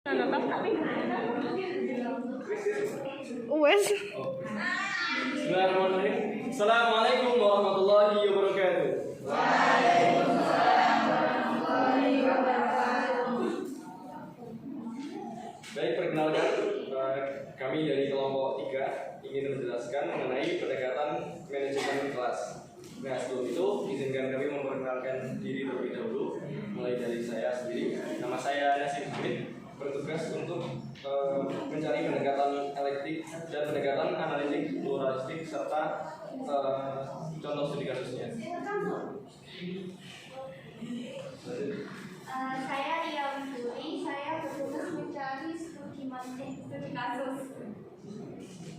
Wes. Bismillahirrahmanirrahim. Assalamualaikum warahmatullahi wabarakatuh. Waalaikumsalam warahmatullahi wabarakatuh. Baik, perkenalkan, kami dari kelompok 3 ingin menjelaskan mengenai pendekatan manajemen kelas. Nah, sebelum itu izinkan kami memperkenalkan diri terlebih dahulu, mulai dari saya sendiri. Nama saya Nasib Hamid, bertugas untuk mencari pendekatan elektik dan pendekatan analitik, pluralistik, serta contoh studi kasusnya. Saya Ria Winduri, saya bertugas mencari studi kasus.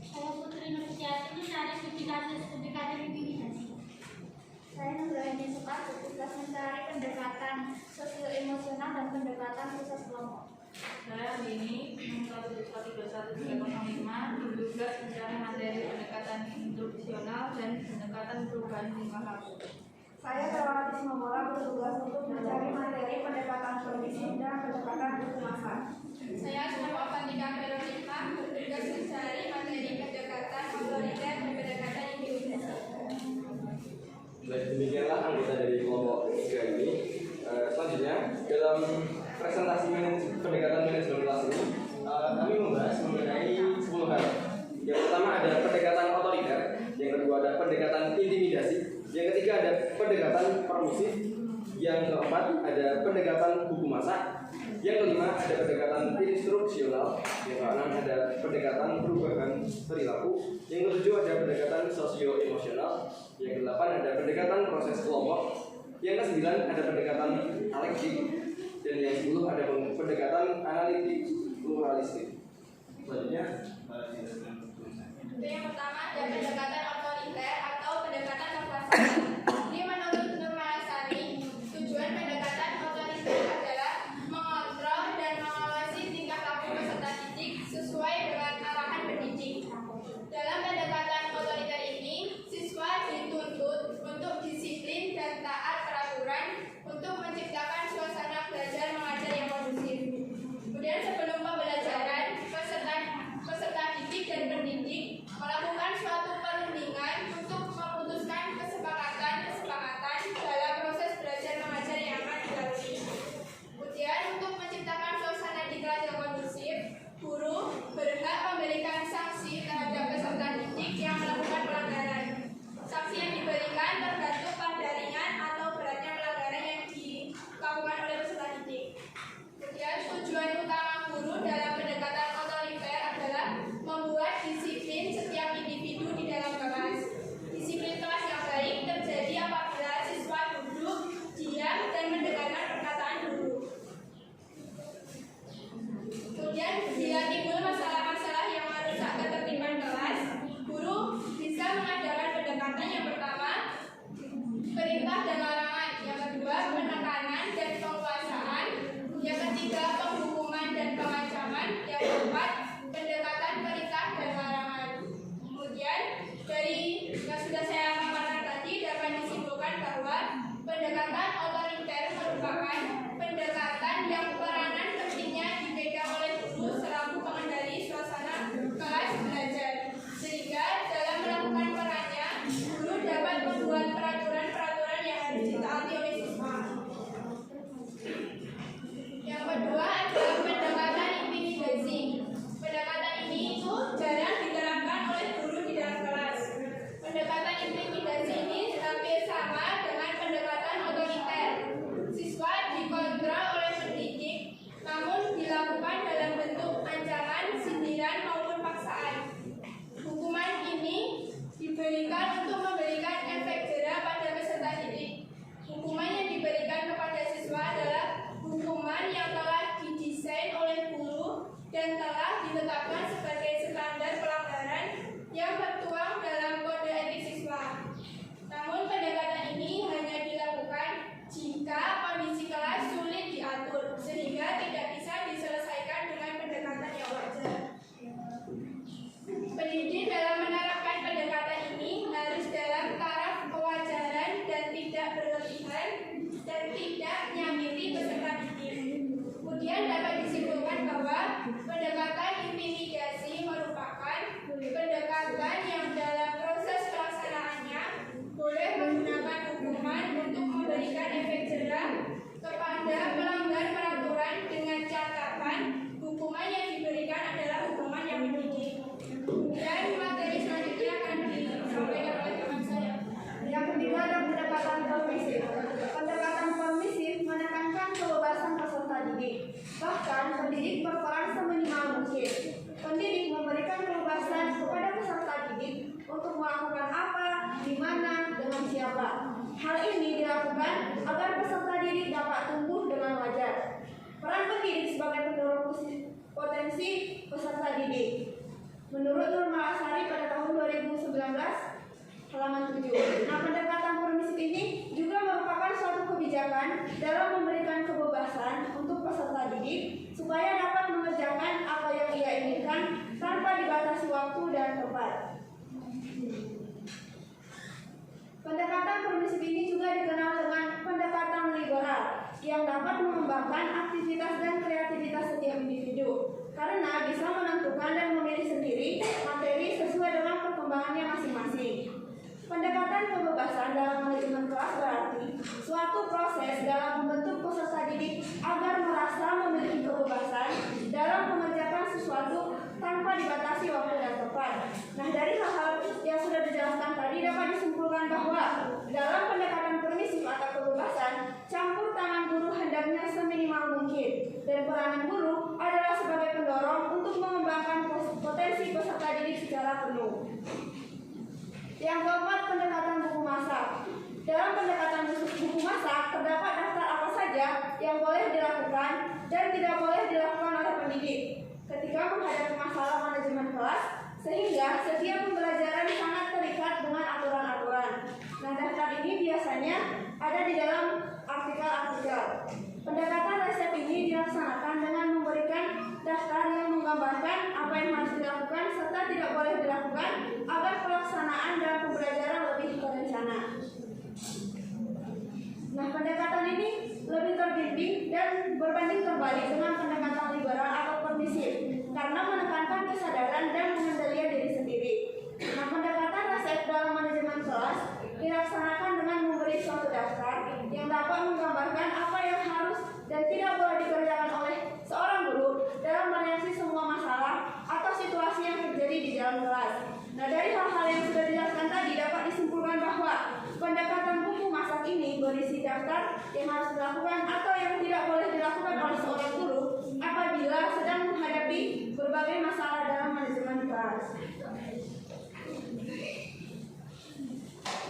Saya Putri Nurjati, mencari studi kasus intimidasi. Saya Nurhani Sekar, bertugas mencari pendekatan sosio-emosional dan pendekatan proses kelompok. Saya Dini, 1.31.305, bertugas mencari materi pendekatan instruksional dan pendekatan perubahan tingkah laku. Saya Terawati Semomola, bertugas untuk mencari materi pendekatan kondisi dan pendekatan kecemasan. Saya Sunama Avantika Veronica, bertugas mencari materi pendekatan otoriter dan pendekatan intimidasi. Baik, demikianlah anggota dari kelompok 3 ini. Selanjutnya, dalam presentasi pendekatan manajemen kelas ini, kami membahas mengenai 10 hal. Yang pertama ada pendekatan otoriter, yang kedua ada pendekatan intimidasi, yang ketiga ada pendekatan permisif, yang keempat ada pendekatan buku masak, yang kelima ada pendekatan instruksional, yang keenam ada pendekatan perubahan perilaku, yang ketujuh ada pendekatan sosio-emosional, yang kedelapan ada pendekatan proses kelompok, yang kesembilan ada pendekatan alektik, dan yang 10 ada pendekatan analitik pluralistik. Selanjutnya, Yang pertama ada pendekatan otoriter atau pendekatan kekuasaan. Ini menurut Nur Malasari, tujuan pendekatan otoriter adalah mengontrol dan mengawasi tingkah laku peserta didik sesuai dengan arahan pendidik. Dalam pendekatan otoriter ini, siswa dituntut untuk disiplin dan taat peraturan untuk menciptakan suasana belajar mengajar yang kondusif. Kemudian sebelum pembelajaran, peserta didik dan pendidik melakukan suatu perundingan untuk memutuskan kesepakatan dalam proses belajar mengajar yang akan dilalui. Kemudian untuk menciptakan suasana di kelas yang kondusif, guru berhak memberikan sanksi terhadap peserta didik yang melakukan pelanggaran. Sanksi yang diberikan tergantung pada ringan atau beratnya pelanggaran yang dilakukan oleh peserta didik. Kemudian tujuan utama guru dalam pendekatan otoriter adalah membuat disiplin setiap individu di dalam kelas. Disiplin kelas yang baik terjadi apabila siswa duduk, diam, dan mendengarkan perkataan guru. Kemudian bila timbul masalah-masalah yang merusak ketertiban kelas, guru bisa mengadakan pendekatan yang pertama, perintah dan larangan, yang kedua, penekanan dan penguasaan, yang ketiga, penghukuman dan pengancaman, yang keempat, pendekatan perintah dan larangan. Kemudian dari yang sudah saya paparkan tadi dapat disimpulkan bahwa pendekatan otoriter merupakan pendekatan yang peranan pentingnya dipegang oleh guru sebagai pendorong potensi peserta didik. Menurut Nur Malasari pada tahun 2019 halaman 7. Nah, pendekatan permisif ini juga merupakan suatu kebijakan dalam memberikan kebebasan untuk peserta didik supaya dapat mengerjakan apa yang ia inginkan tanpa dibatasi waktu dan tempat. Pendekatan permisif ini juga dikenal dengan pendekatan liberal yang dapat mengembangkan aktivitas dan kreativitas setiap individu karena bisa menentukan dan memilih sendiri materi sesuai dengan perkembangannya masing-masing. Pendekatan kebebasan dalam manajemen kelas berarti suatu proses dalam membentuk peserta didik agar merasa memiliki kebebasan dalam mengerjakan sesuatu tanpa dibatasi waktu dan tempat. Nah, dari hal-hal yang sudah dijelaskan tadi dapat disimpulkan bahwa dalam pendekatan permisif atau kebebasan, campur tangan guru hendaknya seminimal mungkin dan peranan guru adalah sebagai pendorong untuk mengembangkan potensi peserta didik secara penuh. Yang keempat, pendekatan buku masak. Dalam pendekatan buku masak terdapat daftar apa saja yang boleh dilakukan dan tidak boleh dilakukan oleh pendidik ketika menghadapi masalah manajemen kelas, sehingga setiap pembelajaran sangat terikat dengan aturan-aturan. Nah, daftar ini biasanya ada di dalam artikel-artikel. Pendekatan resep ini dilaksanakan dengan memberikan daftar yang menggambarkan apa yang harus dilakukan serta tidak boleh dilakukan agar pelaksanaan dalam pembelajaran lebih terencana. Nah, pendekatan ini lebih terbimbing dan berbanding terbalik dengan pendekatan liberal atau permisif karena menekankan kesadaran dan pengendalian diri sendiri. Nah, pendekatan resep dalam manajemen kelas dilaksanakan dengan memberi suatu daftar yang dapat menggambarkan apa yang harus dan tidak boleh dikerjakan oleh seorang guru dalam mereaksi semua masalah atau situasi yang terjadi di dalam kelas. Nah, dari hal-hal yang sudah dijelaskan tadi dapat disimpulkan bahwa pendekatan buku masak ini berisi daftar yang harus dilakukan atau yang tidak boleh dilakukan oleh seorang guru apabila sedang menghadapi berbagai masalah dalam manajemen kelas.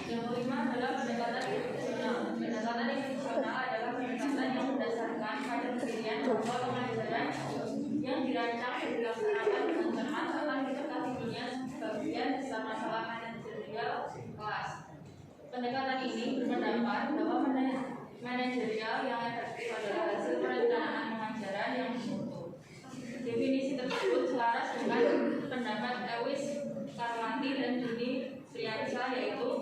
Yang kelima adalah pendekatan institusional. Pendekatan institusional adalah pendekatan yang berdasarkan pada pendirian bahwa pengajaran yang dirancang dan dilaksanakan dengan cermat akan diketahuinya sebagian besar masalah manajerial kelas. Pendekatan ini berpendapat bahwa manajerial yang efektif adalah hasil perencanaan pengajaran yang mutu. Definisi tersebut selaras dengan pendapat Lewis Karlanti dan Juni Priyansa, yaitu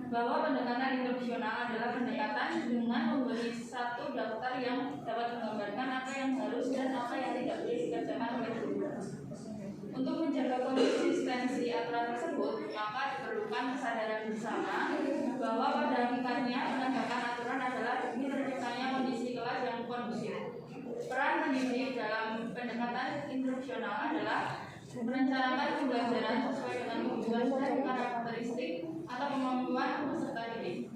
bahwa pendekatan instruksional adalah pendekatan dengan memberi satu daftar yang dapat menggambarkan apa yang harus dan apa yang tidak boleh dikerjakan oleh guru. Untuk menjaga konsistensi aturan tersebut, maka diperlukan kesadaran bersama bahwa pada hakikatnya penegakan aturan adalah demi terciptanya kondisi kelas yang kondusif. Peran pendidik dalam pendekatan instruksional adalah merencanakan pembelajaran sesuai dengan kebutuhan dan karakteristik atau kemampuan peserta didik.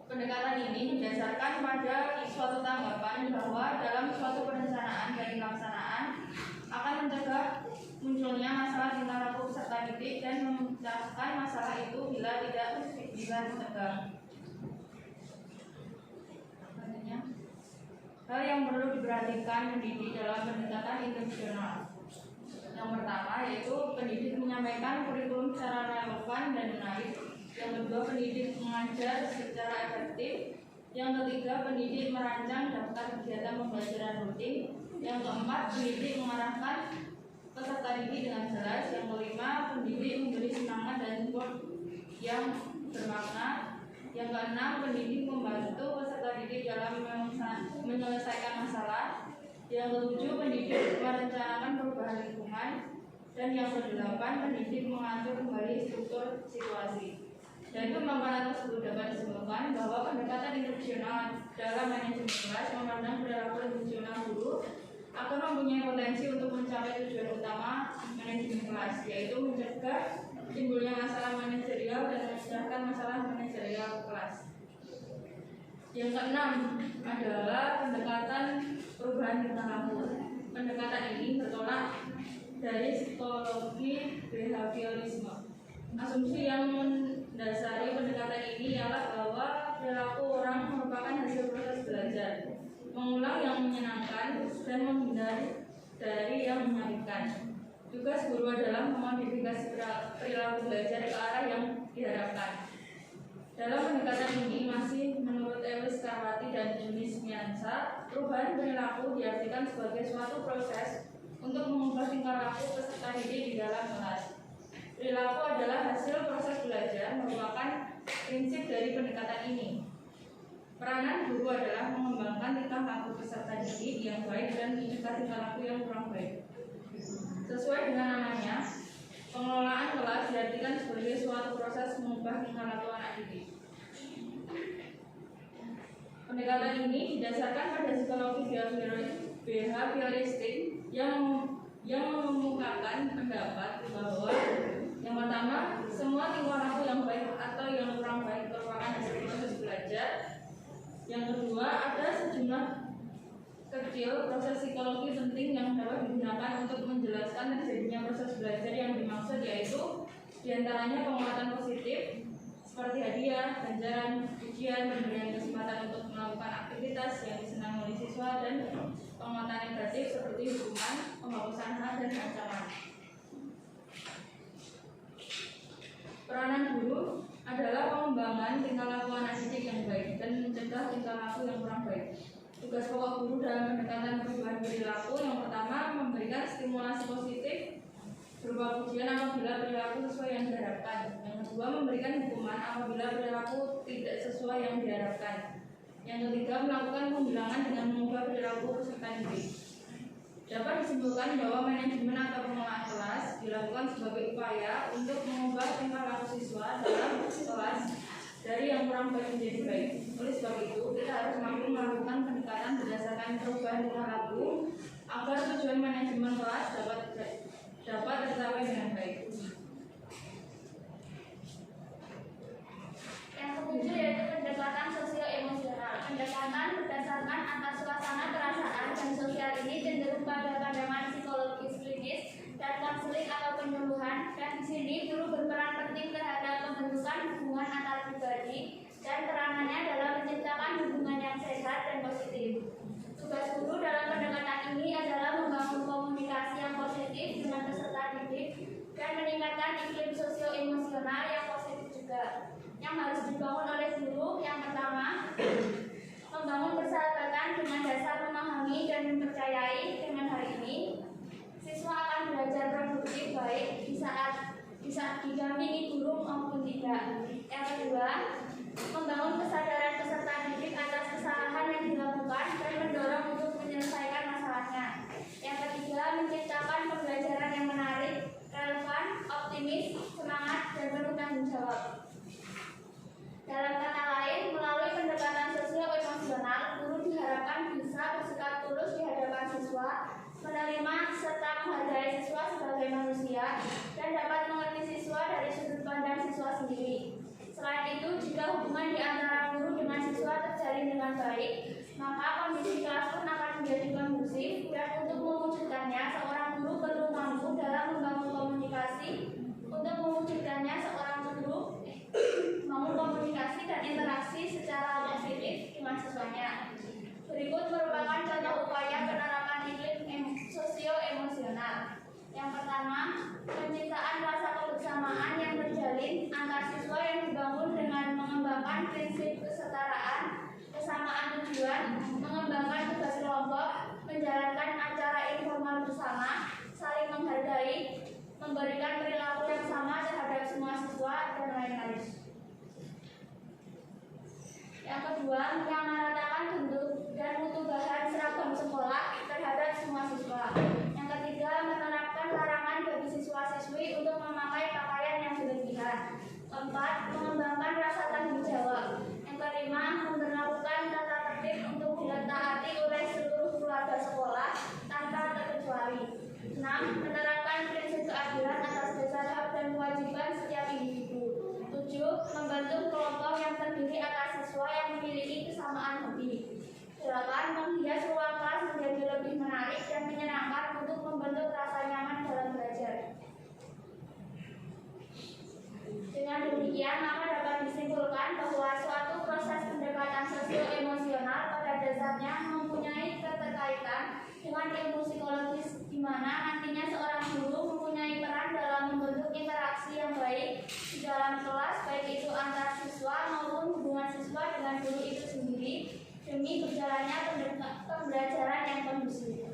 Pendekatan ini didasarkan pada suatu tanggapan bahwa dalam suatu perencanaan dan pelaksanaan akan mencegah munculnya masalah di antara peserta didik dan memecahkan masalah itu bila tidak bisa dicegah. Hal yang perlu diperhatikan pendidik dalam pendekatan instruksional. Yang pertama yaitu pendidik menyampaikan kurikulum secara relevan dan menarik. Yang kedua, pendidik mengajar secara efektif. Yang ketiga, pendidik merancang daftar kegiatan pembelajaran rutin. Yang keempat, pendidik mengarahkan peserta didik dengan jelas. Yang kelima, pendidik memberi semangat dan support yang bermakna. Yang keenam, pendidik membantu peserta didik dalam menyelesaikan masalah. Yang ketujuh, pendidik merencanakan perubahan lingkungan. Dan yang kedelapan, pendidik mengatur kembali struktur situasi. Dari pemaparan tersebut dapat disimpulkan bahwa pendekatan instruksional dalam manajemen kelas memandang perilaku institusional guru akan mempunyai potensi untuk mencapai tujuan utama manajemen kelas, yaitu mencegah timbulnya masalah manajerial dan memecahkan masalah manajerial kelas. Yang keenam adalah pendekatan perubahan perilaku. Pendekatan ini bertolak dari psikologi behaviorisme. Asumsi yang mendasari pendekatan ini ialah bahwa perilaku orang merupakan hasil proses belajar. mengulang yang menyenangkan, dan menghindari dari yang menyakitkan. Tugas guru adalah memodifikasi perilaku belajar ke arah yang diharapkan. Dalam pendekatan ini masih menurut Elis Karwati dan Juni Smiansa, perubahan perilaku diartikan sebagai suatu proses untuk mengubah tingkah laku peserta didik di dalam kelas. Perilaku adalah hasil proses belajar, merupakan prinsip dari pendekatan ini. Peranan guru adalah mengembangkan tingkah laku peserta didik yang baik dan mencegah tingkah laku yang kurang baik. Sesuai dengan namanya, pengelolaan kelas diartikan sebagai suatu proses mengubah tingkah laku anak didik. Pendekatan ini didasarkan pada psikologi behavioristik yang mengemukakan pendapat bahwa yang pertama, semua tingkah laku yang baik atau yang kurang baik merupakan hasil proses belajar. Yang kedua, ada sejumlah kecil proses psikologi penting yang dapat digunakan untuk menjelaskan terjadinya proses belajar yang dimaksud, yaitu diantaranya penguatan positif seperti hadiah, ganjaran, ujian, pemberian kesempatan untuk melakukan aktivitas yang disenangi oleh siswa, dan penguatan negatif seperti hukuman, penghapusan hak, dan ancaman. Peranan guru adalah pengembangan tingkah laku anak didik yang baik dan mencegah tingkah laku yang kurang baik. Tugas pokok guru dalam pendekatan perubahan perilaku yang pertama, memberikan stimulasi positif berupa pujian apabila perilaku sesuai yang diharapkan. Yang kedua, memberikan hukuman apabila perilaku tidak sesuai yang diharapkan. Yang ketiga, melakukan penghilangan dengan mengubah perilaku peserta didik. Dapat disimpulkan bahwa manajemen atau pengelolaan kelas dilakukan sebagai upaya untuk mengubah tingkah laku siswa dalam kelas dari yang kurang baik menjadi baik. Oleh sebab itu, kita harus mampu melakukan pendekatan berdasarkan perubahan tingkah laku agar tujuan manajemen kelas dapat tercapai dengan baik. Yang ketujuh yaitu pendekatan sosio-emosional. Pendekatan berdasarkan atas suasana perasaan dan sosial ini cenderung pada pandangan psikologis klinis dan konseling atau penyuluhan. Dan di sini guru berperan penting terhadap pembentukan hubungan antar pribadi dan peranannya dalam menciptakan hubungan yang sehat dan positif. Tugas guru dalam pendekatan ini adalah membangun komunikasi yang positif dengan peserta didik dan meningkatkan iklim sosio-emosional yang positif juga. Yang harus dibangun oleh guru yang pertama, membangun persahabatan dengan dasar memahami dan mempercayai. Dengan hal ini, siswa akan belajar produktif baik di saat didampingi guru maupun tidak. Yang kedua, membangun kesadaran peserta didik atas kesalahan yang dilakukan dan mendorong untuk menyelesaikan masalahnya. Yang ketiga, menciptakan pembelajaran yang menarik, relevan, optimis, semangat, dan penuh tanggung jawab. Dalam kata lain, melalui pendekatan sosio-emosional, guru diharapkan bisa bersikap tulus di hadapan siswa, menerima serta menghargai siswa sebagai manusia, dan dapat mengerti siswa dari sudut pandang siswa sendiri. Selain itu, jika hubungan di antara guru dengan siswa terjalin dengan baik, maka kondisi kelas pun akan menjadi kondusif, dan untuk mewujudkannya, seorang guru perlu mampu dalam membangun komunikasi. Untuk mewujudkannya, seorang guru membangun komunikasi dan interaksi secara positif dengan siswanya. Berikut merupakan contoh upaya penerapan iklim sosio-emosional. Yang pertama, penciptaan rasa kebersamaan yang terjalin antar siswa yang dibangun dengan mengembangkan prinsip kesetaraan, kesamaan tujuan, mengembangkan tugas kelompok, menjalankan acara informal bersama, saling menghargai, memberikan perilaku yang sama terhadap semua siswa, dan lain-lain. Yang kedua, menyamaratakan bentuk dan mutu bahan seragam sekolah terhadap semua siswa. Yang ketiga, menerapkan larangan bagi siswa-siswi untuk memakai pakaian yang berlebihan. Keempat, mengembangkan rasa tanggung jawab. Yang kelima, memperlakukan tata tertib untuk ditaati oleh seluruh keluarga sekolah tanpa terkecuali. 6. Menerapkan prinsip keadilan atas dasar hak dan kewajiban setiap individu. 7. Membentuk kelompok yang terdiri atas siswa yang memiliki kesamaan hobi. 8. Menghias ruang kelas menjadi lebih menarik dan menyenangkan untuk membentuk rasa nyaman dalam belajar. Dengan demikian, maka dapat disimpulkan bahwa suatu proses pendekatan sosio-emosional pada dasarnya mempunyai di dalam kelas, baik itu antar siswa maupun hubungan siswa dengan guru itu sendiri, demi berjalannya pembelajaran yang kondusif.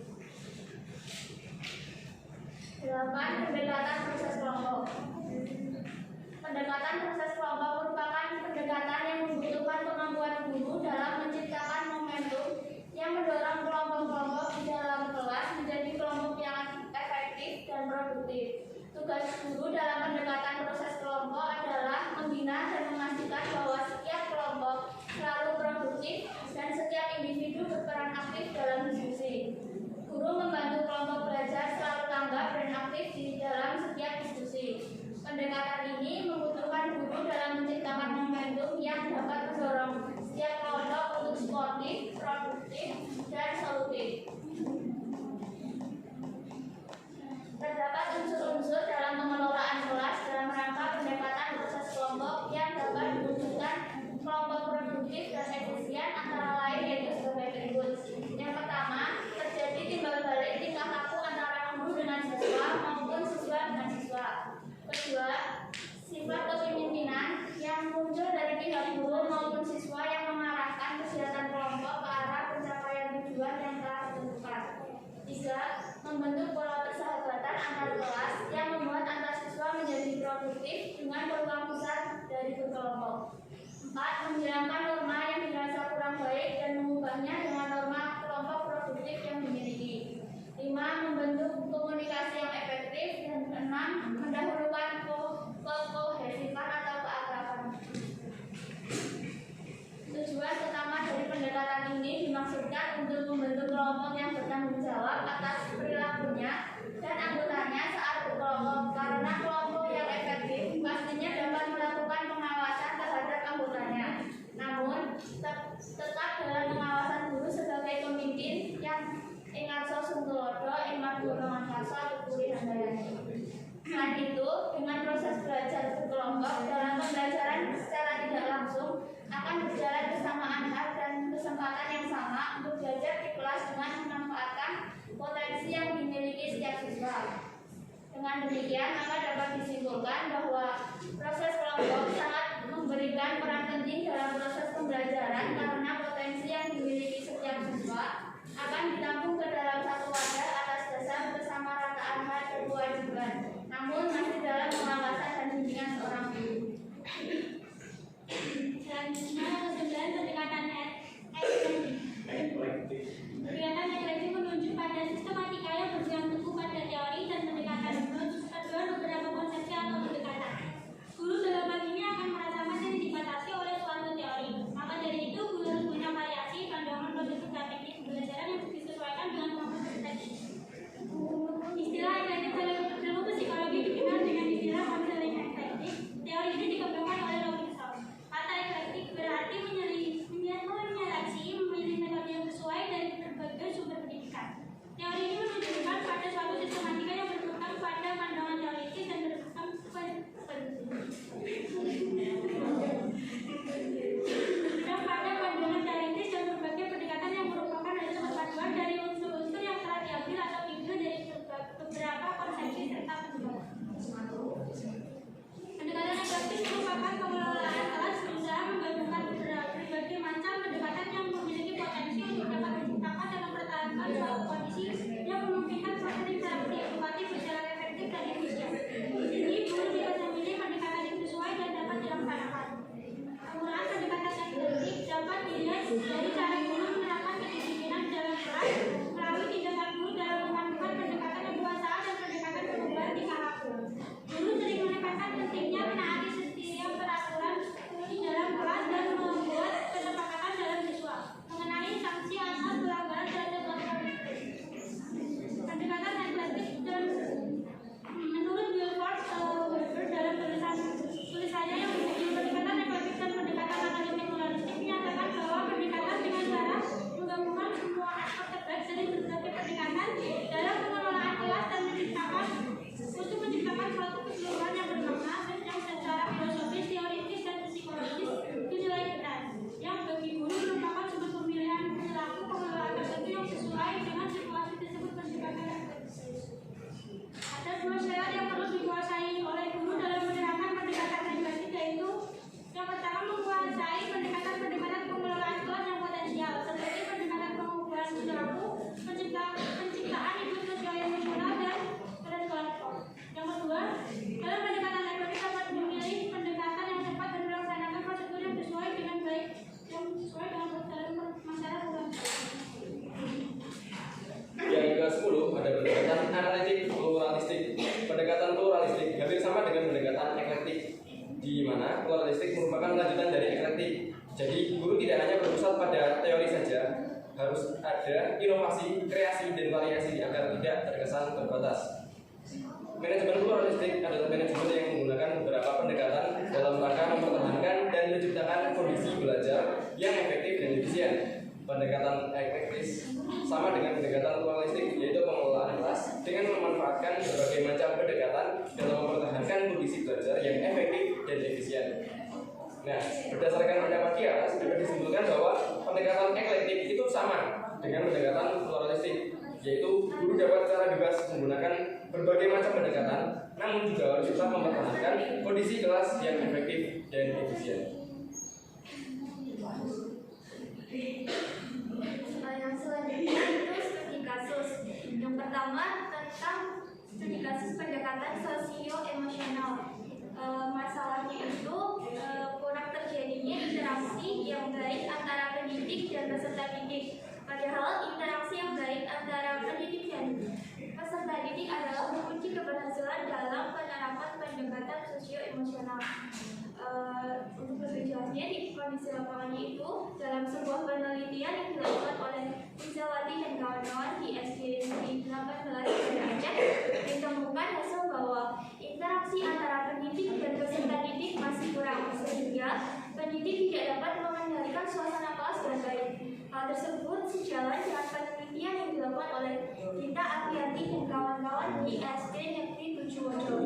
8. Pendekatan proses kelompok. Pendekatan proses kelompok merupakan pendekatan yang membutuhkan kemampuan guru dalam menciptakan momentum yang mendorong kelompok-kelompok di dalam kelas menjadi kelompok yang efektif dan produktif. Tugas guru dalam pendekatan proses kelompok adalah membina dan memastikan bahwa setiap kelompok selalu produktif dan setiap individu berperan aktif dalam diskusi. Guru membantu kelompok belajar selalu tanggap dan aktif di dalam setiap diskusi. Pendekatan ini membutuhkan guru dalam menciptakan momentum yang dapat mendorong setiap kelompok untuk sportif, produktif, dan solutif. Terdapat unsur-unsur dalam pengelolaan kelas dalam rangka pendekatan proses kelompok yang dapat mewujudkan kelompok produktif dan efisien, antara lain yaitu sebagai berikut. Yang pertama, terjadi timbal balik tingkah laku antara guru dengan siswa maupun siswa dengan siswa. Kedua, sifat kepemimpinan yang muncul dari pihak guru maupun siswa yang mengarahkan kegiatan kelompok ke arah pencapaian tujuan yang telah ditentukan. 3. Membentuk pola persahabatan antar kelas yang membuat antar siswa menjadi produktif dengan peluang besar dari berkelompok. 4. Menghilangkan norma yang dirasa kurang baik dan mengubahnya dengan norma kelompok produktif yang dimiliki. 5. Membentuk komunikasi yang efektif. Dan 6. Mendahulukan kohesifan atau keakraban. Tujuan utama dari pendekatan ini dimaksudkan untuk membentuk kelompok yang bertanggung jawab atas perilakunya dan anggotanya saat berkelompok, karena kelompok yang efektif pastinya dapat melakukan pengawasan terhadap anggotanya. Namun, tetap dalam pengawasan guru sebagai pemimpin yang ingat sosum tulodo, imat gunungan kasa, tukuri handayani. Selain itu, dengan proses belajar berkelompok dalam pembelajaran secara tidak langsung akan berjalan bersamaan hal dan kesempatan yang sama untuk belajar di kelas dengan memanfaatkan potensi yang dimiliki setiap siswa. Dengan demikian, maka dapat disimpulkan bahwa proses kelompok sangat memberikan peran penting dalam proses pembelajaran karena potensi yang dimiliki setiap siswa akan ditampung ke dalam satu wadah atas dasar kesamarataan hak dan kewajiban, namun masih dalam pengawasan dan bimbingan seorang guru. Selanjutnya, ke-9, pendekatan pendekatan eklektik menunjuk pada sistematika yang berpegang teguh pada teori dan pendekatan kedua beberapa konsepsi atau pendekatan. Guru dalam hal ini akan merasa masih dibatasi oleh suatu teori. Maka dari itu, guru harus punya variasi pandangan pada teknik pembelajaran yang disesuaikan dengan kemampuan mana pluralistik merupakan lanjutan dari eklektik. Jadi guru tidak hanya berpusat pada teori saja, harus ada inovasi, kreasi, dan variasi agar tidak terkesan terbatas. Manajemen pluralistik adalah manajemen yang menggunakan beberapa pendekatan dalam rangka mempertahankan dan menciptakan kondisi belajar yang efektif dan efisien. Pendekatan eklektis sama dengan pendekatan pluralistik, yaitu pengelolaan kelas dengan memanfaatkan berbagai macam pendekatan dalam mempertahankan kondisi belajar yang efektif dan efisien. Nah, berdasarkan pendapat di atas dapat disimpulkan bahwa pendekatan eklektik itu sama dengan pendekatan pluralistik, yaitu guru dapat secara bebas menggunakan berbagai macam pendekatan, namun juga harus bisa mempertahankan kondisi kelas yang efektif dan efisien. Yang selanjutnya itu studi kasus. Yang pertama tentang studi kasus pendekatan sosio-emosional. Masalahnya itu kurang terjadinya interaksi yang baik antara pendidik dan peserta didik. Padahal interaksi yang baik antara pendidik dan peserta didik adalah kunci keberhasilan dalam penerapan pendekatan sosio-emosional. Untuk lebih jelasnya di kondisi lapangannya itu dalam sebuah penelitian yang dilakukan oleh Izawati dan kawan-kawan di SD Negeri 18 Aceh, ditemukan hasil bahwa interaksi antara pendidik dan peserta didik masih kurang, sehingga pendidik tidak dapat mengendalikan suasana kelas dengan baik. Hal tersebut sejalan dengan penelitian yang dilakukan oleh Gita Apriati dan kawan-kawan di SD Negeri 7 Wojo.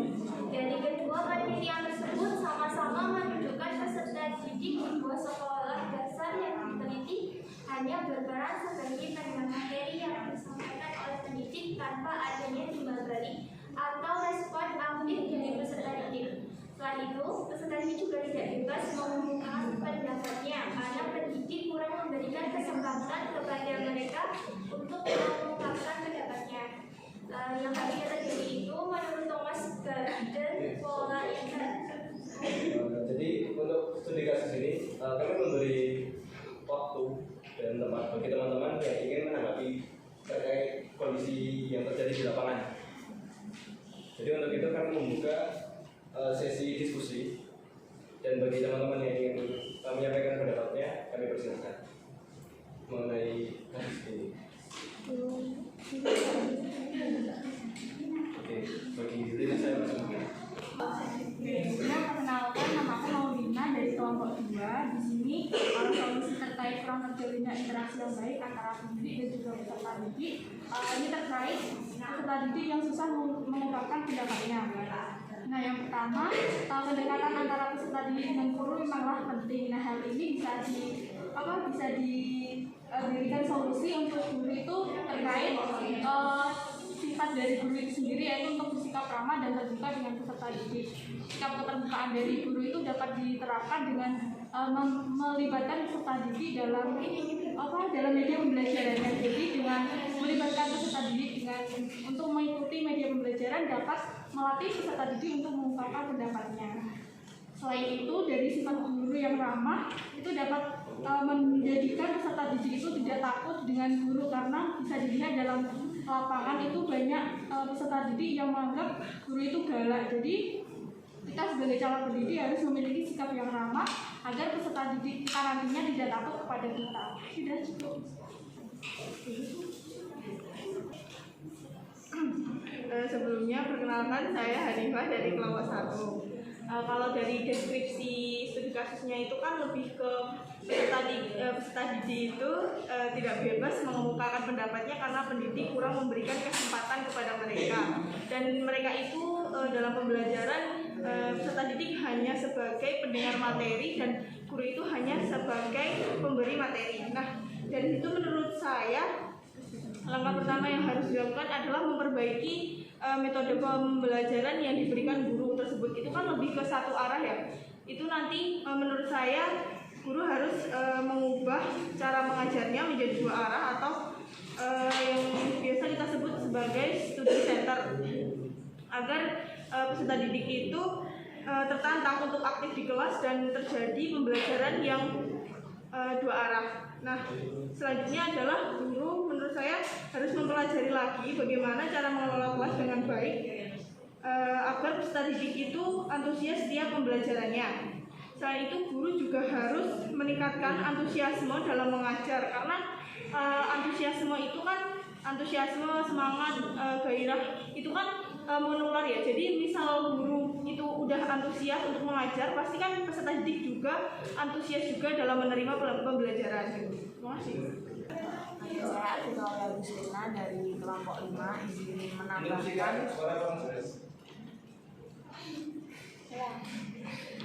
Dari kedua penelitian tersebut sama-sama menunjukkan peserta didik di dua sekolah dasar yang diteliti hanya berperan sebagai pendengar materi yang disampaikan oleh pendidik tanpa adanya timbal balik atau respon aktif dari peserta didik. Selain itu, peserta didik juga tidak bebas mengumumkan pendapatnya karena pendidik kurang memberikan kesempatan kepada mereka untuk mengungkapkan pendapatnya. Yang harusnya terjadi itu menurut Thomas Gardner pola yang Jadi untuk studi kasus ini kami memberi waktu dan tempat bagi teman-teman yang ingin menanggapi terkait kondisi yang terjadi di lapangan. Jadi untuk itu kami membuka sesi diskusi, dan bagi teman-teman yang ingin menyampaikan pendapatnya kami persilakan mengenai kasus ini. Oke, bagi diri saya persilakan. Perkenalkan, nama aku Maulina dari kelompok 2. Di sini solusi terkait kurang terjalinnya interaksi yang baik antara pendidik dan juga peserta didik. Ini terkait peserta didik yang susah mengungkapkan pendapatnya. Nah, yang pertama, pendekatan antara peserta didik dengan guru memanglah penting. Nah, hal ini bisa diberikan solusi untuk guru itu terkait sifat dari guru itu sendiri, yaitu untuk bersikap ramah dan terbuka dengan peserta didik. Sikap keterbukaan dari guru itu dapat diterapkan dengan melibatkan peserta didik dalam media pembelajarannya. Jadi dengan melibatkan peserta didik untuk mengikuti media pembelajaran dapat melatih peserta didik untuk mengungkapkan pendapatnya. Selain itu, dari sifat guru yang ramah itu dapat menjadikan peserta didik itu tidak takut dengan guru, karena bisa dilihat dalam lapangan itu banyak peserta didik yang menganggap guru itu galak. Jadi kita sebagai calon pendidik harus memiliki sikap yang ramah agar peserta didik kita nantinya tidak takut kepada kita. Sudah cukup. Sebelumnya perkenalkan, saya Hanifah dari kelompok 1. Kalau dari deskripsi studi kasusnya itu kan lebih ke peserta didik itu tidak bebas mengemukakan pendapatnya karena pendidik kurang memberikan kesempatan kepada mereka, dan mereka itu dalam pembelajaran peserta didik hanya sebagai pendengar materi dan guru itu hanya sebagai pemberi materi. Nah, dari itu menurut saya langkah pertama yang harus dilakukan adalah memperbaiki metode pembelajaran yang diberikan guru tersebut. Itu kan lebih ke satu arah ya. Itu nanti menurut saya guru harus mengubah cara mengajarnya menjadi dua arah atau yang biasa kita sebut sebagai studi center, agar peserta didik itu tertantang untuk aktif di kelas dan terjadi pembelajaran yang dua arah. Nah, selanjutnya adalah guru menurut saya harus mempelajari lagi bagaimana cara mengelola kelas dengan baik agar peserta didik itu antusias setiap pembelajarannya. Selain itu guru juga harus meningkatkan antusiasme dalam mengajar, karena antusiasme itu kan semangat, gairah itu kan menular ya. Jadi misal guru itu udah antusias untuk mengajar, pasti kan peserta didik juga antusias juga dalam menerima pembelajaran. Terima kasih. Saya Artika Agustina dari kelompok 5 izin menambahkan.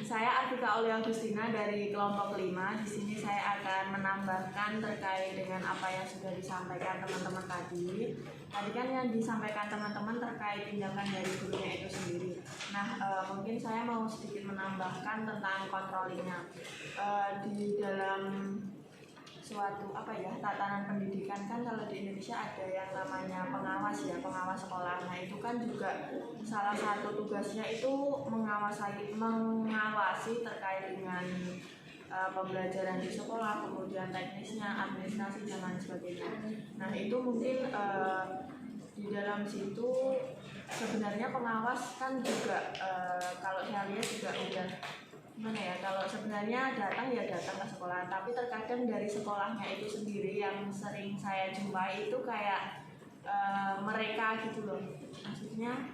Saya Artika Agustina dari kelompok 5. Di sini saya akan menambahkan terkait dengan apa yang sudah disampaikan teman-teman tadi. Tadi kan yang disampaikan teman-teman terkait tindakan dari gurunya itu sendiri. Nah, mungkin saya mau sedikit menambahkan tentang controllingnya. Di dalam suatu tatanan pendidikan kan kalau di Indonesia ada yang namanya pengawas sekolah. Nah itu kan juga salah satu tugasnya itu mengawasi terkait dengan pembelajaran di sekolah, kemudian teknisnya, administrasi dan lain sebagainya. Nah itu mungkin di dalam situ sebenarnya pengawas kan juga kalau saya lihat juga udah kalau sebenarnya datang ke sekolah, tapi terkadang dari sekolahnya itu sendiri yang sering saya jumpai itu kayak mereka gitu loh, maksudnya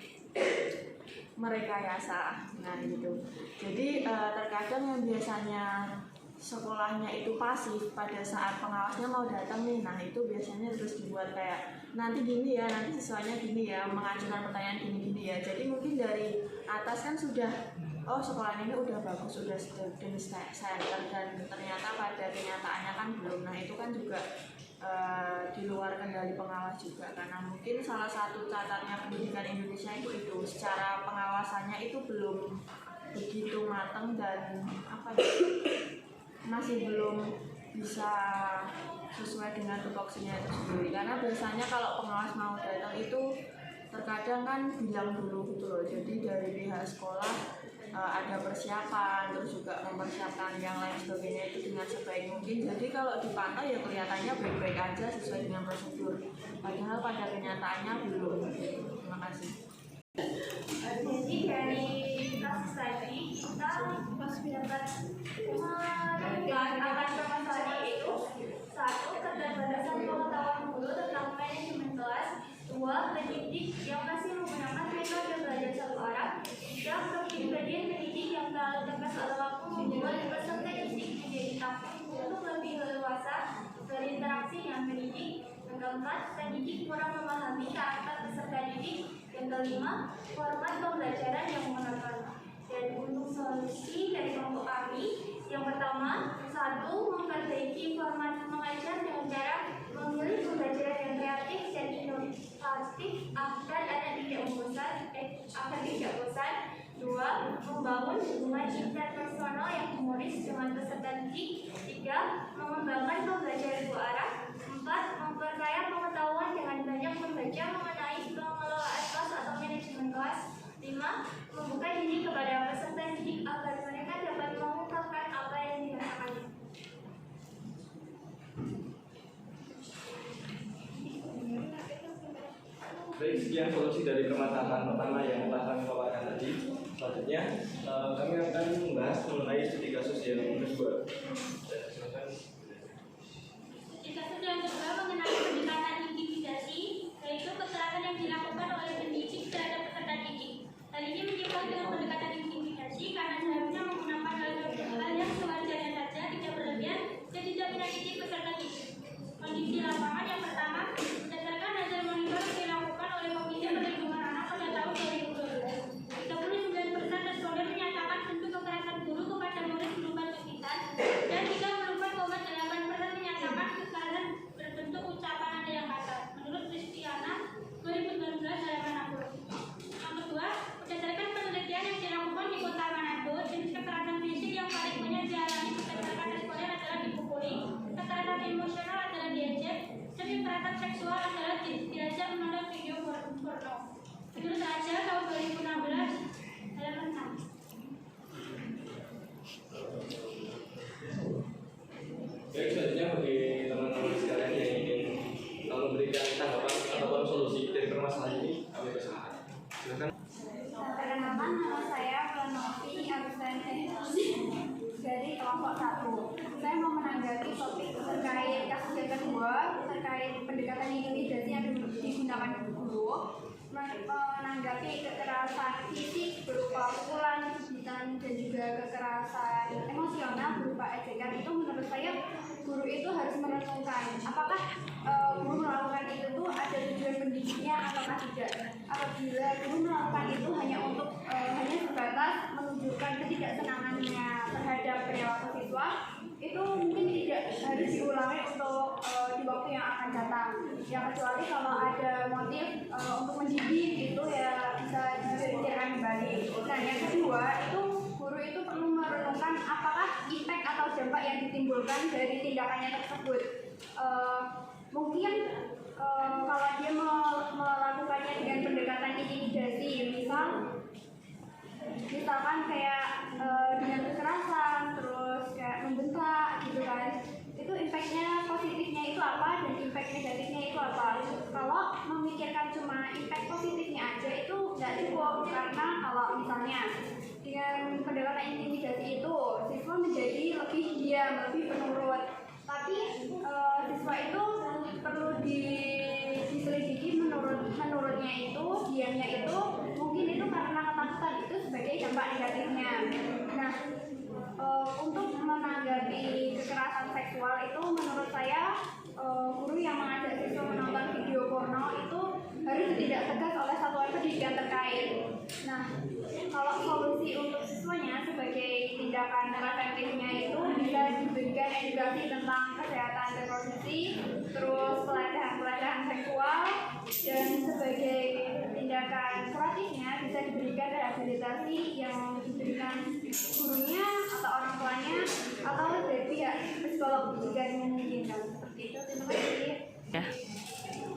merekayasa. Nah gitu, jadi terkadang yang biasanya sekolahnya itu pasif pada saat pengawasnya mau datang nih, nah itu biasanya terus dibuat kayak nanti gini ya, nanti siswanya gini ya, mengajukan pertanyaan gini ya. Jadi mungkin dari atas kan sudah sekolah ini udah bagus, sudah student center, dan ternyata pada kenyataannya kan belum. Nah itu kan juga di luar kendali pengawas juga, karena mungkin salah satu catatnya pendidikan Indonesia itu secara pengawasannya itu belum begitu matang dan masih belum bisa sesuai dengan tupoksinya itu sendiri. Karena biasanya kalau pengawas mau datang itu terkadang kan bilang dulu gitu loh. Jadi dari pihak sekolah ada persiapan, terus juga mempersiapkan yang lain sebagainya itu dengan sebaik mungkin. Jadi kalau dipantau ya kelihatannya baik-baik aja sesuai dengan prosedur, padahal pada kenyataannya belum. Terima kasih. Jadi dari kasus tadi kita dapat akan permasalahan itu: 1. Keterbatasan pengetahuan guru tentang manajemen kelas. 2. Pendidik yang masih menggunakan metode belajar satu arah. 3. Kepribadian pendidik yang terlalu terbatas oleh waktu membuat peserta didik menjadi takut untuk lebih leluasa berinteraksi dengan pendidik. Yang keempat, pendidik kurang memahami karakter peserta didik. Yang kelima, format pembelajaran yang mengenakan. Dan untuk solusi dari kelompok kami, yang pertama, 1. Memperbaiki format mengajar dengan cara memilih pembelajaran yang kreatif dan inovatif agar anak tidak bosan. 2. Membangun hubungan interpersonal yang humoris dengan peserta didik. 3. Mengembangkan pembelajaran dua arah. 4. Memperkaya pengetahuan dengan banyak membaca mengenai pengelolaan kelas atau manajemen kelas. 5. Membuka diri kepada peserta didik agar mereka dapat mengungkapkan apa yang dirasakannya. Baik, sekian solusi dari permasalahan pertama yang telah kami paparkan tadi. Selanjutnya kami akan membahas mengenai studi kasus yang kedua. Studi kasus yang kedua mengenai pendekatan intimidasi, yaitu kekerasan yang dilakukan oleh pendidik terhadap peserta didik. Hal ini menyebabkan dengan pendekatan intimidasi karena seharusnya menggunakan hal yang sewajarnya saja, tidak berlebihan dan tidak menyakiti peserta didik. Kondisi lapangan yang pertama, berdasarkan hasil monitor yang dilakukan oleh Komisi Perlindungan Anak pada tahun 2012, 39% responden menyatakan bentuk kekerasan guru kepada murid berupa tukisan, dan 34,8% menyatakan kekerasan berbentuk ucapan ada yang kasar. Menurut Kristiana 2019 halaman 60. Yang kedua, berdasarkan penelitian yang dilakukan di Kota Manado, jenis kekerasan fisik yang paling banyak dialami berdasarkan responden adalah dipukuli, kekerasan emosional adalah diejek, dan kekerasan seksual adalah diajak menonton video porno. Menurut Raja tahun 2016 halaman 6. Baik, selanjutnya bagi teman-teman sekalian yang ingin memberikan tanggapan ataupun solusi dari permasalahan ini, kami persilakan. Silakan. Perkenalkan, nama saya Pranovi Agustina. dari kelompok 1. Saya mau menanggapi topik terkait kasus yang kedua terkait pendekatan intimidasi yang digunakan guru, menanggapi kekerasan fisik berupa pukulan, gigitan, dan juga kekerasan emosional berupa ejekan. Itu menurut saya guru itu harus merenungkan apakah guru melakukan itu tuh ada tujuan pendidiknya ataukah tidak. Apabila guru melakukan itu hanya untuk hanya sebatas menunjukkan ketidaksenangannya terhadap perilaku siswa, itu mungkin tidak harus diulangi untuk di waktu yang akan datang. Ya kecuali kalau ada motif untuk mendidik, itu ya bisa dipikirkan kembali. Nah yang kedua itu guru itu perlu merenungkan apakah impact atau dampak yang ditimbulkan dari tindakannya tersebut. Mungkin kalau dia melakukannya dengan pendekatan intimidasi, misalkan kayak dengan kekerasan, terus kayak membentak gitu kan, itu impactnya positifnya itu apa dan impact negatifnya itu apa. Kalau memikirkan cuma impact positifnya aja itu nggak cukup, karena kalau misalnya dengan pendekatan intimidasi itu siswa menjadi lebih diam, lebih penurut, tapi siswa itu perlu diselidiki menurutnya itu, diamnya itu mungkin itu karena ketakutan, itu sebagai dampak negatifnya. Nah, untuk menanggapi kekerasan seksual itu menurut saya guru yang mengajak siswa menonton video porno itu harus tidak tegas oleh satuan pendidikan terkait. Nah, kalau solusi untuk siswanya sebagai tindakan preventifnya itu bisa diberikan edukasi tentang kesehatan reproduksi, terus pelecehan seksual, dan sebagai tindakan kuratifnya bisa diberikan rehabilitasi yang diberikan gurunya atau orang tuanya atau dari pihak psikolog jika memungkinkan. Seperti itu. Terima kasih. Ya.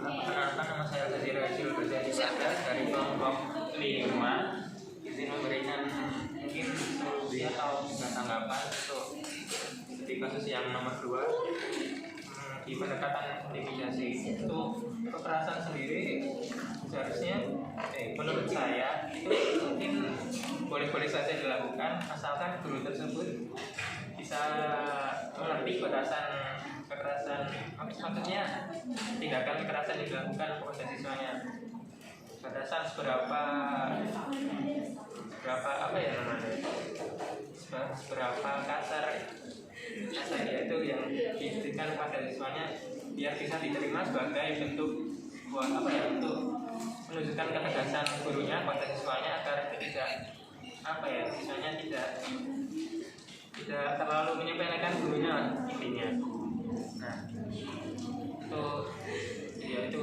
Perkenalkan, nama saya Aljazeera Hasil Berjadi Sada dari kelompok 5. Izin memberikan mungkin solusi atau juga tanggapan untuk di kasus yang nomor 2 di pendekatan intimidasi. Itu kekerasan sendiri seharusnya menurut saya itu mungkin boleh-boleh saja dilakukan asalkan guru tersebut bisa mengerti batasan kekerasan, maksudnya tindakan kekerasan yang dilakukan kepada siswanya, batasan seberapa kasar itu yang diberikan kepada siswanya biar bisa diterima sebagai bentuk untuk menunjukkan ketegasan gurunya pada siswanya agar siswanya tidak terlalu menyepelekan gurunya intinya. Nah, itu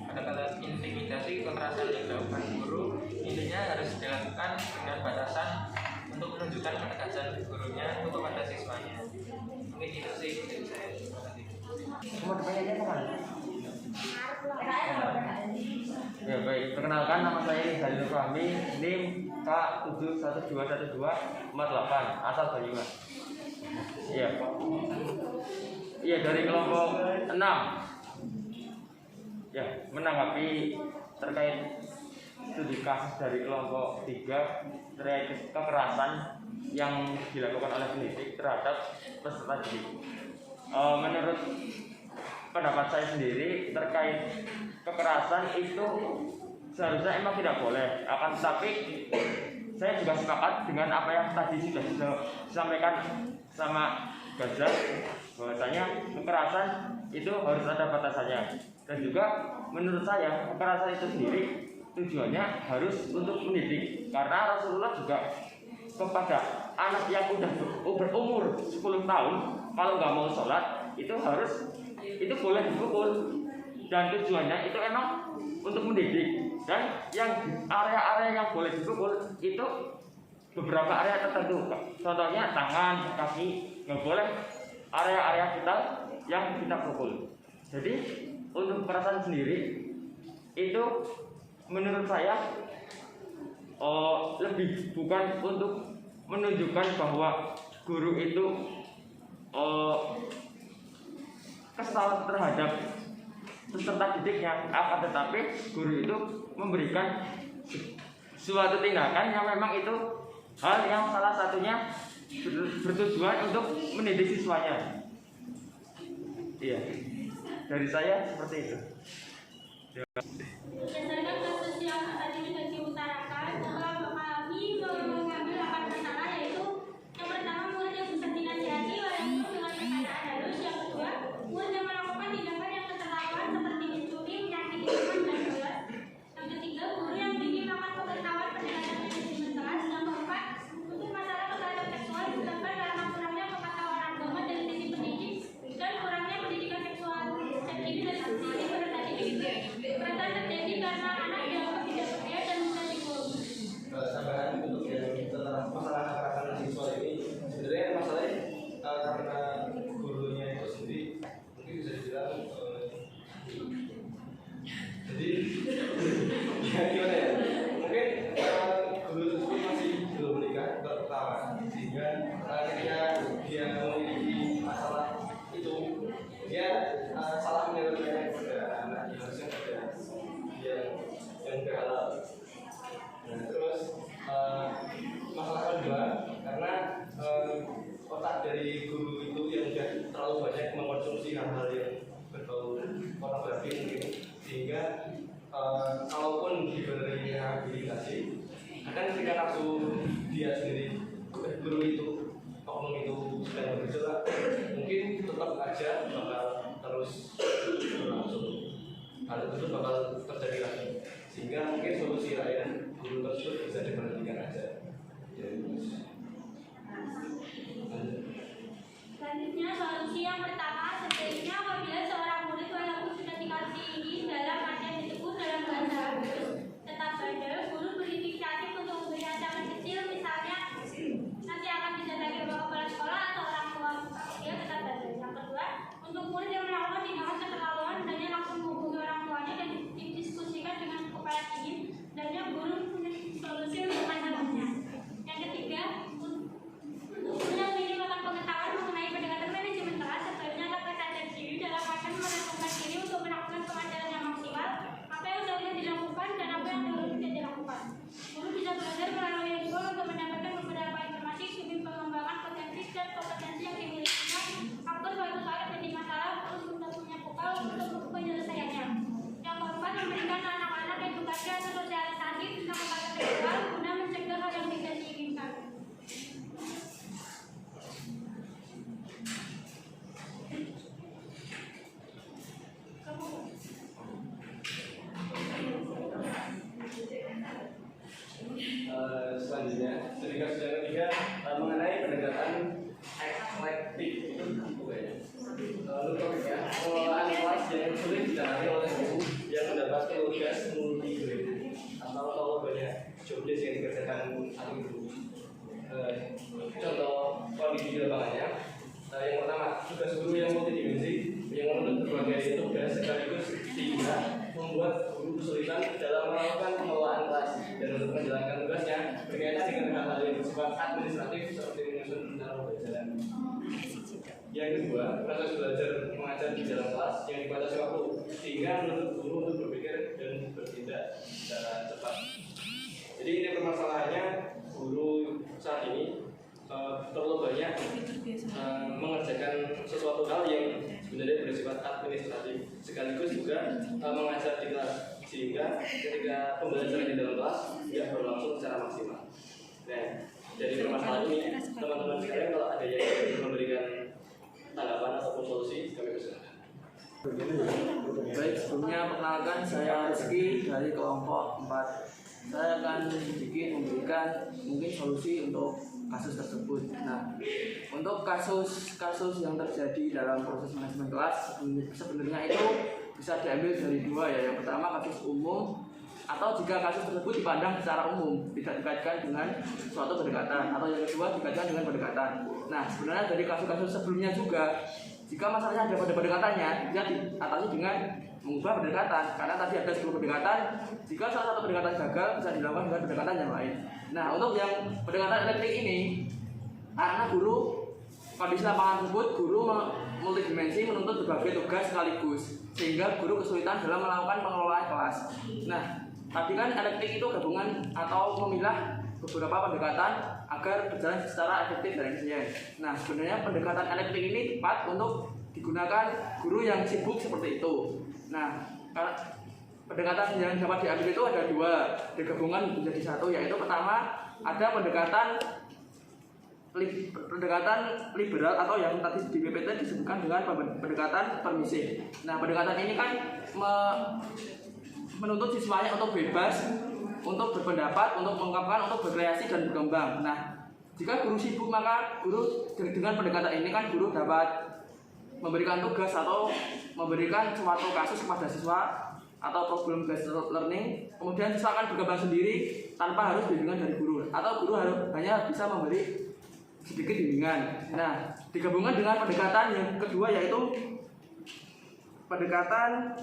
kata-kata intimidasi, kekerasan yang dilakukan guru intinya harus dilakukan dengan batasan untuk menunjukkan ketegasan gurunya untuk pada siswanya. Mungkin itu sih dari saya. Semua pertanyaannya kemana? Ya baik, perkenalkan nama saya Rizal Fahmi, NIM K712124 asal Banyumas. Iya dari kelompok 6. Ya, menanggapi terkait studi kasus dari kelompok 3 terkait kekerasan yang dilakukan oleh pendidik terhadap peserta didik. Menurut pendapat saya sendiri terkait kekerasan itu seharusnya emang tidak boleh, akan tetapi saya juga sepakat dengan apa yang tadi sudah disampaikan sama Gaza, bahwasanya kekerasan itu harus ada batasannya. Dan juga menurut saya kekerasan itu sendiri tujuannya harus untuk mendidik, karena Rasulullah juga kepada anak yang udah berumur 10 tahun kalau nggak mau sholat itu boleh dipukul, dan tujuannya itu emang untuk mendidik. Dan yang area-area yang boleh dipukul itu beberapa area tertentu, contohnya tangan, kaki, nggak boleh area-area vital yang kita pukul. Jadi untuk kekerasan sendiri itu menurut saya lebih bukan untuk menunjukkan bahwa guru itu kesal terhadap peserta didiknya, akan tetapi guru itu memberikan suatu tindakan yang memang itu hal yang salah satunya bertujuan untuk mendidik siswanya. Iya, dari saya seperti itu. Berdasarkan kasus yang tadi sudah diutarakan, kami mengambil 8 masalah, yaitu yang pertama murid yang susah dinasihati walaupun dengan keadaan halus, yang kedua murid yang melakukan tindakan yang keterlaluan seperti mencuri, menyakiti teman dan belas, yang ketiga guru yang tinggi melakukan pengetahuan pendekatan manajemen kelas, yang keempat untuk masalah kekerasan seksual disebabkan karena kurangnya pengetahuan agama dari sisi pendidik dan kurangnya pendidikan seksual seks ini dari sisi pendidik. Kekerasan terjadi karena anak dianggap tidak berdaya dan mudah dibohongi. Tambahan untuk yang tentang masalah kekerasan seksual ini, sebenarnya masalahnya karena gurunya itu sendiri mungkin bisa dibilang jadi ya gimana ya, mungkin guru tersebut masih belum menikah pertama, sehingga ketika dia memiliki masalah itu dia salah menilai kepada anak yang harusnya pada yang berhalal. Nah, terus masalah kedua, karena otak dari guru itu yang sudah terlalu banyak mengkonsumsi hal-hal yang berbau pornografi mungkin, sehingga kalaupun diberi rehabilitasi, akan ketika nafsu dia sendiri guru itu oknum itu sedang bergejolak, mungkin tetap aja bakal terus berlangsung. Hal itu bakal terjadi lagi, sehingga mungkin solusi lain guru tersebut bisa diberhentikan aja. Selanjutnya solusi yang pertama, sebaiknya apabila seorang murid walaupun sudah dikasih ini dalam artian disebut dalam bahasa halus tetap bandel, guru berinisiatif untuk memberi ancaman kecil, misalnya nanti akan didatangi oleh kepala sekolah atau orang tua dia tetap bandel. Yang kedua, untuk murid yang melakukan tindakan keterlaluan hendaknya langsung menghubungi orang tuanya dan didiskusikan dengan kepala tinggi dan guru punya solusi untuk masalahnya. Yang ketiga, untuk yang ingin melakukan pengetahuan mengenai pendekatan manajemen kelas, sebaiknya memperhatikan diri dalam artian menentukan diri untuk melakukan pengajaran yang maksimal, apa yang seharusnya dilakukan dan apa yang harus tidak dilakukan. Guru bisa belajar melalui ekspor untuk mendapatkan beberapa informasi demi pengembangan potensi dan kompetensi yang dimilikinya agar suatu saat menjadi masalah terus sudah punya bekal untuk penyelesaiannya. Yang keempat, memberikan anak-anak edukasi atau sosialisasi tentang kekerasan seksual guna mencegah hal yang tidak diinginkan. Selanjutnya, studi kasus yang ketiga mengenai pendekatan eklektik. Menurut topiknya, pengelolaan kelas yang sulit ditangani oleh guru yang mendapat tugas multi grade atau terlalu banyak job desk yang dikerjakan satu guru. Contoh kondisi di lapangannya, yang pertama, tugas guru yang multidimensi yang menuntut berbagai tugas sekaligus sehingga membuat guru kesulitan dalam melakukan pengelolaan kelas dan untuk menjalankan tugasnya berkaitan dengan hal-hal yang bersifat administratif seperti menyusun rencana pembelajaran. Yang kedua, proses belajar mengajar di dalam kelas yang dibatasi waktu sehingga menuntut guru untuk berpikir dan bertindak secara cepat. Jadi ini permasalahannya, guru saat ini terlalu banyak mengerjakan sesuatu hal yang sebenarnya bersifat administratif sekaligus juga mengajar di kelas, sehingga ketika pembelajaran di dalam kelas tidak berlangsung secara maksimal. Nah, dari permasalahan ini, teman-teman sekalian kalau ada yang ingin memberikan tanggapan ataupun solusi, kami persilakan. Baik, sebelumnya perkenalkan saya Rizky dari kelompok 4. Saya akan sedikit memberikan mungkin solusi untuk kasus tersebut. Nah, untuk kasus yang terjadi dalam proses manajemen kelas sebenarnya itu bisa diambil dari dua ya. Yang pertama kasus umum, atau jika kasus tersebut dipandang secara umum tidak dikaitkan dengan suatu pendekatan, atau yang kedua dikaitkan dengan pendekatan. Nah, sebenarnya dari kasus-kasus sebelumnya juga jika masalahnya ada pada pendekatannya bisa diatasi dengan mengubah pendekatan, karena tadi ada 10 pendekatan. Jika salah satu pendekatan gagal bisa dilakukan dengan pendekatan yang lain. Nah, untuk yang pendekatan elektrik ini, karena guru kondisi lapangan tersebut guru multidimensi menuntut berbagai tugas sekaligus sehingga guru kesulitan dalam melakukan pengelolaan kelas. Nah, tadi kan elektrik itu gabungan atau memilah beberapa pendekatan agar berjalan secara efektif dan efisien. Nah, sebenarnya pendekatan elektrik ini tepat untuk digunakan guru yang sibuk seperti itu. Nah, pendekatan yang dapat diambil itu ada dua, digabungkan menjadi satu, yaitu pertama ada pendekatan liberal atau yang tadi di PPT disebutkan dengan pendekatan permisif. Nah, pendekatan ini kan menuntut siswanya untuk bebas, untuk berpendapat, untuk mengungkapkan, untuk berkreasi dan berkembang. Nah, jika guru sibuk maka guru dengan pendekatan ini kan guru dapat memberikan tugas atau memberikan suatu kasus kepada siswa atau problem based learning, kemudian siswa akan berkembang sendiri tanpa harus bimbingan dari guru, atau guru hanya bisa memberi sedikit bimbingan. Nah, digabungkan dengan pendekatan yang kedua yaitu pendekatan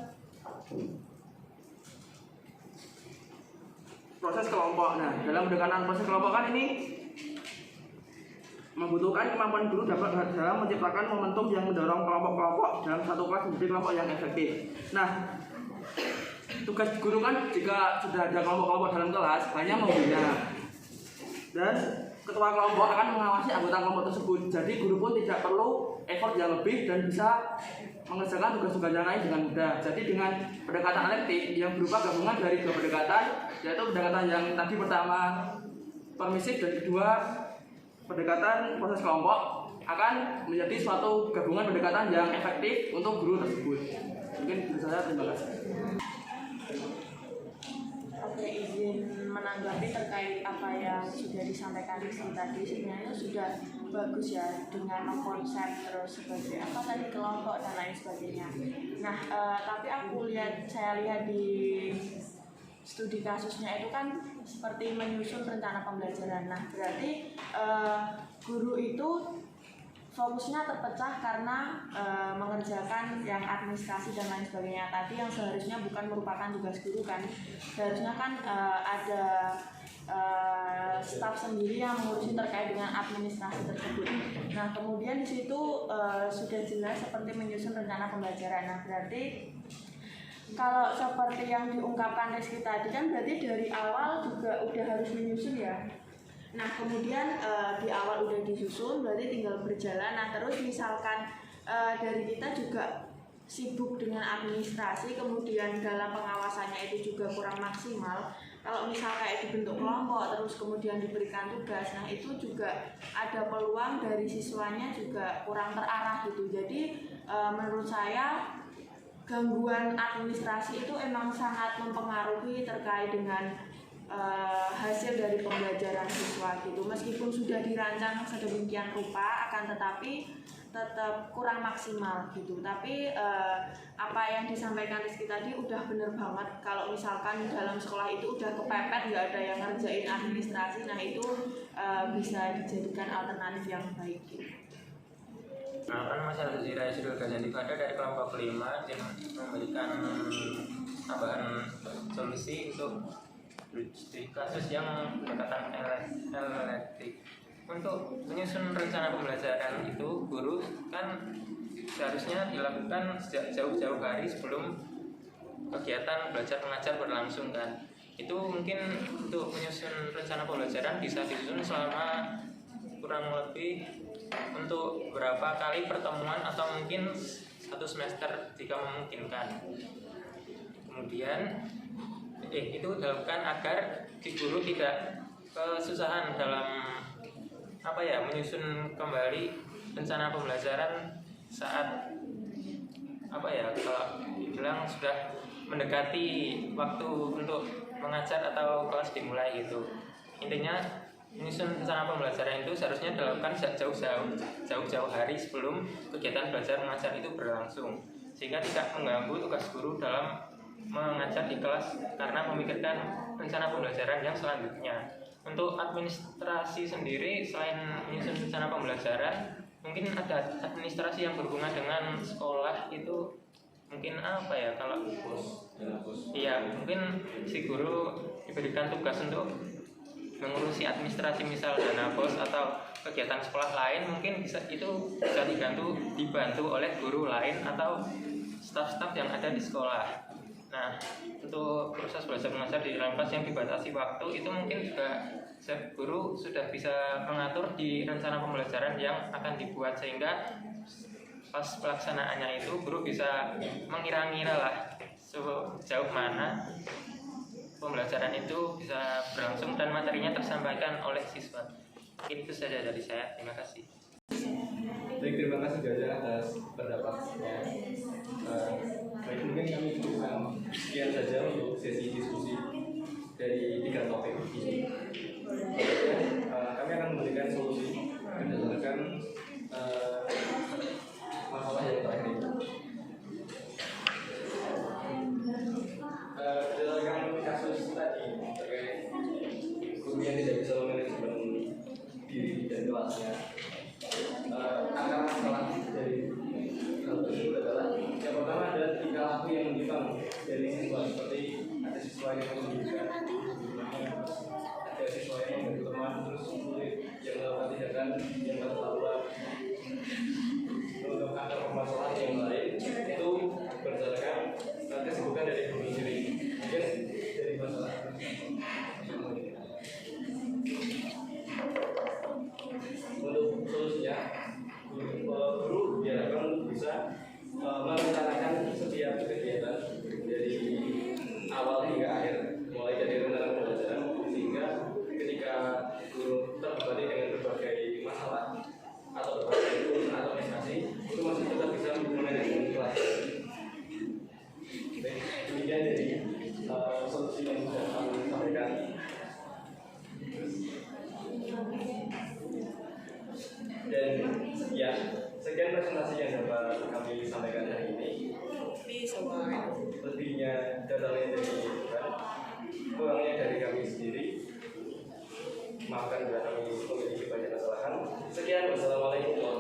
proses kelompok. Nah, dalam pendekatan proses kelompok kan ini membutuhkan kemampuan guru dalam menciptakan momentum yang mendorong kelompok-kelompok dalam satu kelas menjadi kelompok yang efektif. Nah, tugas guru kan jika sudah ada kelompok-kelompok dalam kelas hanya membina, dan ketua kelompok akan mengawasi anggota kelompok tersebut. Jadi guru pun tidak perlu effort yang lebih dan bisa mengerjakan tugas-tugas yang lain dengan mudah. Jadi dengan pendekatan elektrik yang berupa gabungan dari dua pendekatan, yaitu pendekatan yang tadi pertama permisif dan kedua pendekatan proses kelompok, akan menjadi suatu gabungan pendekatan yang efektif untuk guru tersebut. Mungkin dari saya, terima kasih. Oke, izin menanggapi terkait apa yang sudah disampaikan Rizky tadi. Sebenarnya sudah bagus ya dengan mengkonsep terus sebagai apa tadi kelompok dan lain sebagainya. Nah, tapi saya lihat di studi kasusnya itu kan seperti menyusun rencana pembelajaran. Nah, berarti guru itu fokusnya terpecah karena mengerjakan yang administrasi dan lain sebagainya tadi, yang seharusnya bukan merupakan tugas guru kan. Seharusnya kan ada staf sendiri yang mengurusi terkait dengan administrasi tersebut. Nah, kemudian di situ sudah jelas seperti menyusun rencana pembelajaran. Nah, berarti kalau seperti yang diungkapkan Rizky tadi kan berarti dari awal juga udah harus menyusun ya. Nah, kemudian di awal udah disusun, berarti tinggal berjalan. Nah, terus misalkan dari kita juga sibuk dengan administrasi, kemudian dalam pengawasannya itu juga kurang maksimal. Kalau misal kayak dibentuk kelompok, terus kemudian diberikan tugas, nah itu juga ada peluang dari siswanya juga kurang terarah gitu. Jadi menurut saya gangguan administrasi itu emang sangat mempengaruhi terkait dengan hasil dari pembelajaran siswa gitu. Meskipun sudah dirancang sedemikian rupa, akan tetapi tetap kurang maksimal gitu. Tapi apa yang disampaikan Rizky tadi udah bener banget. Kalau misalkan dalam sekolah itu udah kepepet, nggak ada yang ngerjain administrasi, nah itu bisa dijadikan alternatif yang baik gitu. Nah, masalah Zira Yusril Ghazali pada dari kelompok kelima memberikan tambahan solusi untuk di kasus yang berkaitan elektrik. Untuk menyusun rencana pembelajaran itu, guru kan seharusnya dilakukan sejak jauh-jauh hari sebelum kegiatan belajar mengajar berlangsung kan. Itu mungkin untuk menyusun rencana pembelajaran bisa disusun selama kurang lebih untuk berapa kali pertemuan atau mungkin satu semester jika memungkinkan. Kemudian itu dilakukan agar si guru tidak kesusahan dalam menyusun kembali rencana pembelajaran saat kalau bilang sudah mendekati waktu untuk mengajar atau kelas dimulai gitu. Intinya menyusun rencana pembelajaran itu seharusnya dilakukan jauh-jauh hari sebelum kegiatan belajar mengajar itu berlangsung, sehingga tidak mengganggu tugas guru dalam mengajar di kelas karena memikirkan rencana pembelajaran yang selanjutnya. Untuk administrasi sendiri, selain menyusun rencana pembelajaran, mungkin ada administrasi yang berhubungan dengan sekolah itu mungkin mungkin si guru diberikan tugas untuk mengurusi administrasi, misal dana bos atau kegiatan sekolah lain, mungkin bisa dibantu oleh guru lain atau staf-staf yang ada di sekolah. Nah, untuk proses belajar mengajar di dalam kelas yang dibatasi waktu itu mungkin juga guru sudah bisa mengatur di rencana pembelajaran yang akan dibuat, sehingga pas pelaksanaannya itu guru bisa mengira-ngira lah sejauh mana pembelajaran itu bisa berlangsung dan materinya tersampaikan oleh siswa. Mungkin itu saja dari saya. Terima kasih. Baik, terima kasih Gaja atas pendapatnya. Baik, mungkin kami cukupkan sekian saja untuk sesi diskusi dari 3 topik ini. Kami akan memberikan solusi berdasarkan masalah yang terakhir ini. Berdasarkan kasus tadi terkait guru yang tidak bisa memanajemen diri dan kelasnya, akar masalah dari hal tersebut adalah yang pertama ada tingkah laku yang menyimpang dari siswa, seperti ada siswa yang memberikan, ada siswa yang memberi teman, terus murid yang melakukan tindakan yang terlalu. Untuk akar permasalahan yang lain itu berdasarkan kesibukan dari guru sendiri, mungkin dari masalah. Untuk solusinya, guru diharapkan bisa merencanakan setiap kegiatan dari awal hingga akhir, mulai dari rencana pembelajaran, sehingga ketika guru terbebani dengan berbagai masalah atau berbagai urusan administrasi, itu masih tetap bisa memanajemen kelas. Baik, demikian dari solusi yang sudah kami sampaikan. Dan ya, sekian presentasi yang dapat kami sampaikan hari ini. Lebihnya datangnya dari Tuhan, kurangnya dari kami sendiri. Maafkan bila kami memiliki banyak kesalahan. Sekian, wassalamualaikum warahmatullahi wabarakatuh.